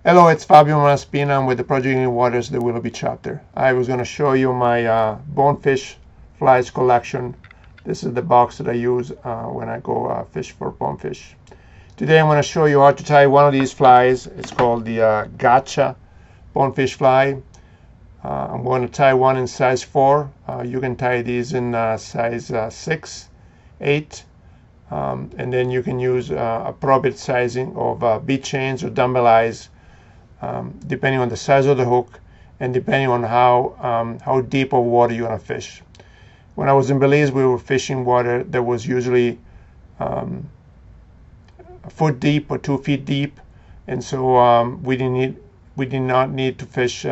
Hello, it's Fabio Malaspina. I'm with the Project New Waters, the Willoughby chapter. I was going to show you my Bonefish Flies collection. This is the box that I use when I go fish for bonefish. Today I'm going to show you how to tie one of these flies. It's called the Gotcha Bonefish Fly. I'm going to tie one in size 4. You can tie these in size 6, 8. And then you can use appropriate sizing of bead chains or dumbbell eyes, depending on the size of the hook and depending on how deep of water you want to fish. When I was in Belize, we were fishing water that was usually a foot deep or 2 feet deep, and so we did not need to fish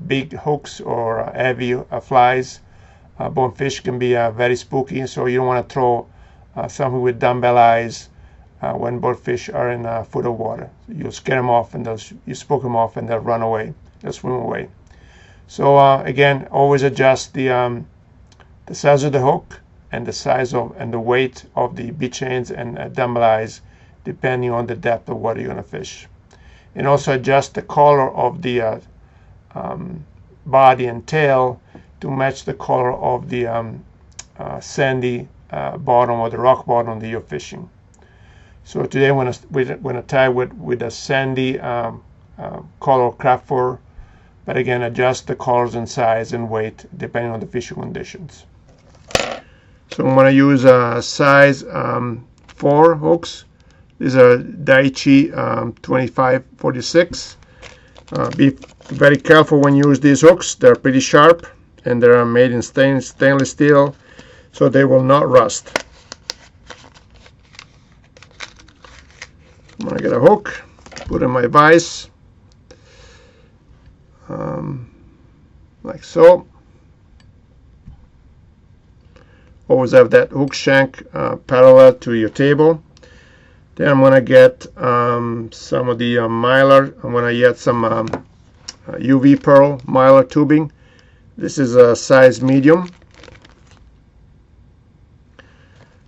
big hooks or heavy flies. Bonefish can be very spooky, so you don't want to throw something with dumbbell eyes when bonefish are in a foot of water. You'll scare them off, and you spook them off, and they'll run away. They'll swim away. So again, always adjust the size of the hook and the size of and the weight of the bead chains and dumbbell eyes, depending on the depth of water you're going to fish. And also adjust the color of the body and tail to match the color of the sandy bottom or the rock bottom that you're fishing. So today I'm going to tie with a sandy color craft fur, but again adjust the colors and size and weight depending on the fishing conditions. So I'm going to use size 4 hooks. These are Daiichi 2546. Be very careful when you use these hooks. They're pretty sharp and they're made in stainless steel, so they will not rust. I'm going to get a hook, put in my vise, like so. Always have that hook shank parallel to your table. Then I'm going to get some of the mylar. I'm going to get some UV pearl mylar tubing. This is a size medium.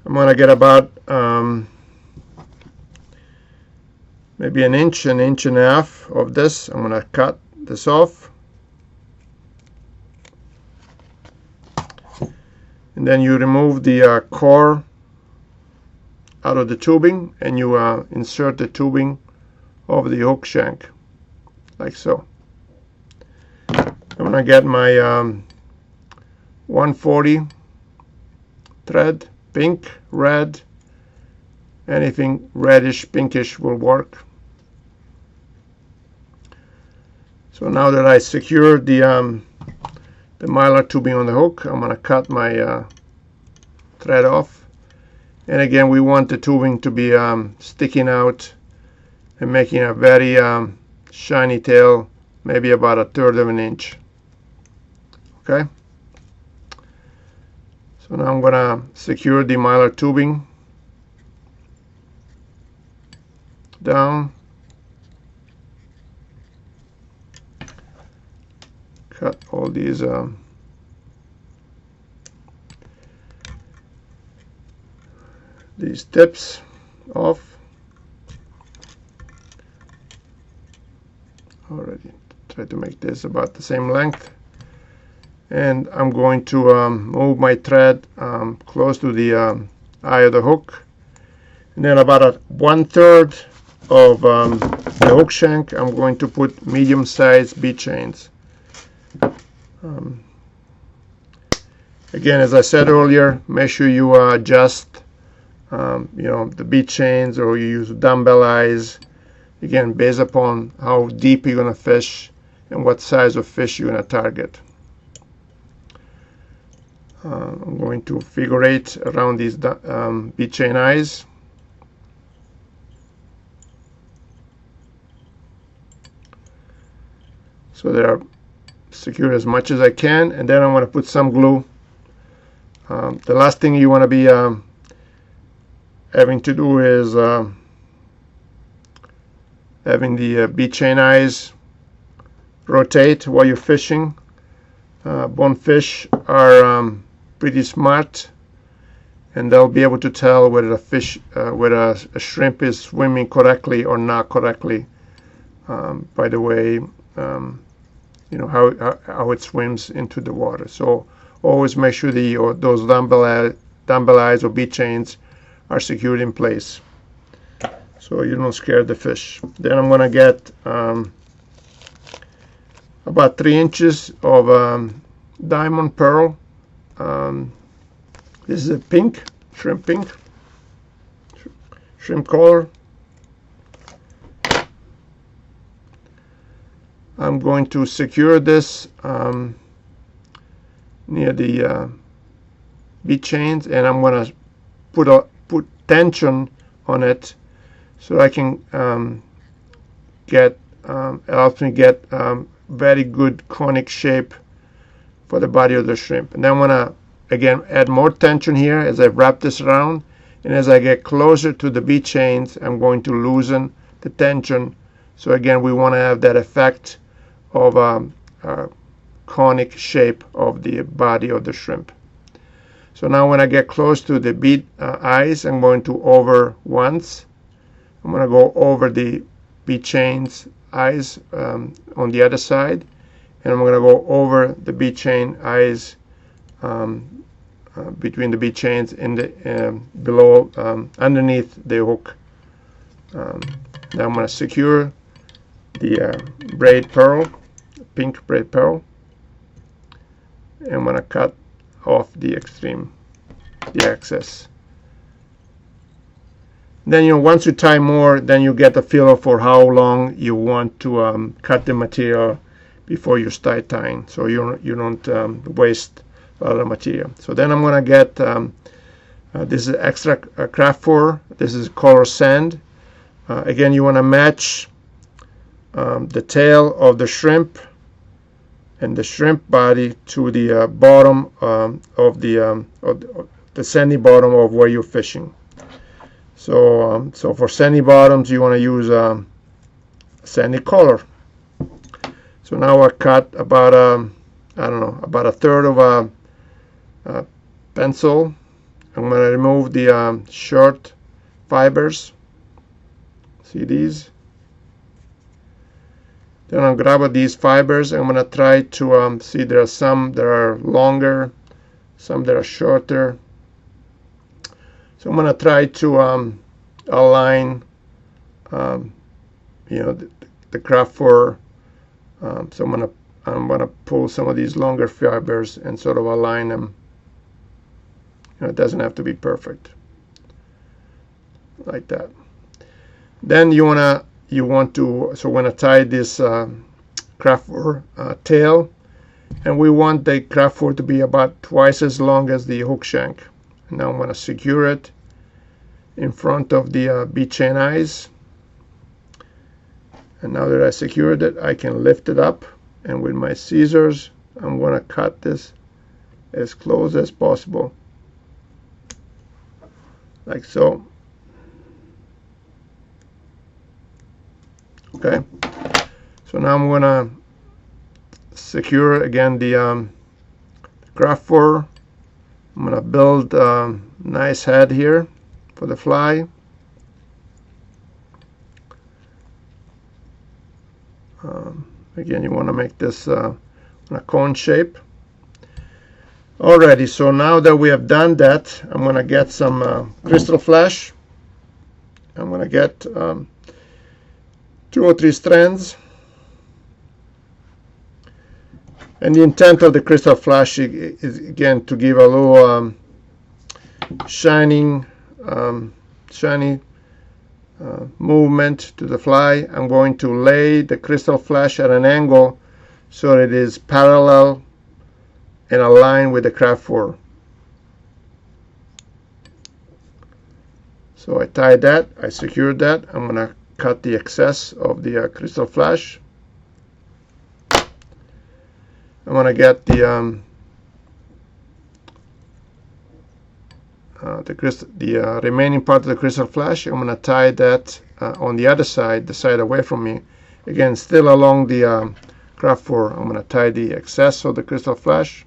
I'm going to get about maybe an inch and a half of this. I'm going to cut this off. And then you remove the core out of the tubing, and you insert the tubing over the hook shank, like so. I'm going to get my 140 thread, pink, red, anything reddish, pinkish will work. So now that I secured the mylar tubing on the hook, I'm going to cut my thread off. And again, we want the tubing to be sticking out and making a very shiny tail, maybe about 1/3 of an inch. Okay. So now I'm going to secure the mylar tubing down. Cut all these tips off. Already try to make this about the same length, and I'm going to move my thread close to the eye of the hook, and then about 1/3 of the hook shank I'm going to put medium-sized bead chains. Again, as I said earlier, make sure you adjust the bead chains, or you use dumbbell eyes, again based upon how deep you're going to fish and what size of fish you're going to target. I'm going to figure 8 around these bead chain eyes. So they are secure as much as I can, and then I'm going to put some glue. The last thing you want to be having to do is having the bead chain eyes rotate while you're fishing. Bonefish are pretty smart, and they'll be able to tell whether a shrimp is swimming correctly or not correctly by the way, you know, how it swims into the water. So always make sure those dumbbell eyes or bead chains are secured in place, so you don't scare the fish. Then I'm gonna get about 3 inches of diamond pearl. This is a pink, shrimp color. I'm going to secure this near the bead chains, and I'm going to put tension on it so I can it helps me get very good conic shape for the body of the shrimp. And then I'm going to again add more tension here as I wrap this around, and as I get closer to the bead chains I'm going to loosen the tension. So again, we want to have that effect of conic shape of the body of the shrimp. So now when I get close to the bead eyes, I'm going to over once. I'm going to go over the bead chains eyes on the other side, and I'm going to go over the bead chain eyes between the bead chains in the below underneath the hook. Now I'm going to secure the braid pearl, pink braid pearl, and I'm going to cut off the excess. Then, you know, once you tie more, then you get a feel for how long you want to cut the material before you start tying, so you don't waste a lot of material. So then I'm going to get this is extra craft fur. This is color sand. Again, you want to match the tail of the shrimp and the shrimp body to the bottom of the sandy bottom of where you're fishing. So for sandy bottoms, you want to use sandy color. So now I cut about I don't know, about a third of a pencil. I'm going to remove the short fibers. See these? Then I'll grab these fibers. I'm going to try to see, there are some that are longer, some that are shorter. So I'm going to try to align, you know, the craft fur. So I'm going to pull some of these longer fibers and sort of align them. You know, it doesn't have to be perfect, like that. Then you want to, so when I tie this craft fur tail, and we want the craft fur to be about twice as long as the hook shank. And now I'm going to secure it in front of the bead chain eyes. And now that I secured it, I can lift it up, and with my scissors I'm going to cut this as close as possible, like so. Okay, so now I'm going to secure again the craft fur. I'm going to build a nice head here for the fly. Again, you want to make this a cone shape. Alrighty, so now that we have done that, I'm going to get some crystal flash. I'm going to get 2 or 3 strands. And the intent of the crystal flash is again to give a little shiny movement to the fly. I'm going to lay the crystal flash at an angle so it is parallel and aligned with the craft fur. So I tied that, I secured that. I'm going to cut the excess of the crystal flash. I'm going to get the remaining part of the crystal flash. I'm going to tie that on the other side, the side away from me. Again, still along the craft fur. I'm going to tie the excess of the crystal flash.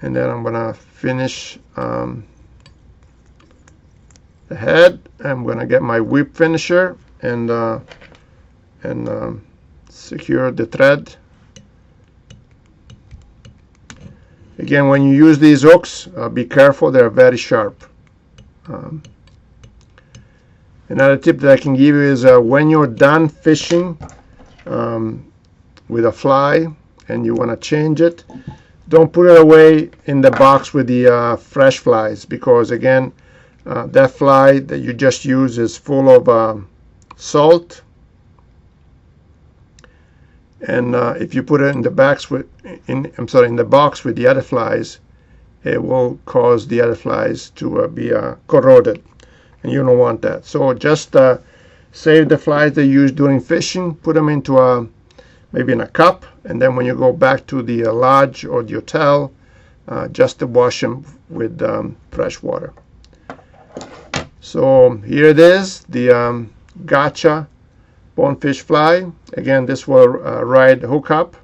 And then I'm going to finish that the head. I'm going to get my whip finisher and secure the thread. Again, when you use these hooks, be careful, they're very sharp. Another tip that I can give you is when you're done fishing with a fly and you want to change it, don't put it away in the box with the fresh flies, because again, that fly that you just used is full of salt, and if you put it in the box with in the box with the other flies, it will cause the other flies to be corroded, and you don't want that. So just save the flies that you use during fishing, put them into maybe in a cup, and then when you go back to the lodge or the hotel, just to wash them with fresh water. So here it is, the gotcha bonefish fly. Again, this will ride hook up,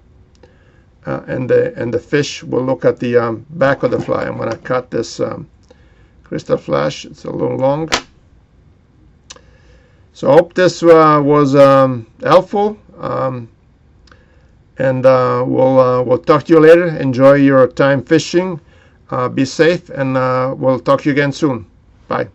and the fish will look at the back of the fly. I'm going to cut this crystal flash. It's a little long. So I hope this was helpful, and we'll talk to you later. Enjoy your time fishing. Be safe, and we'll talk to you again soon. Bye.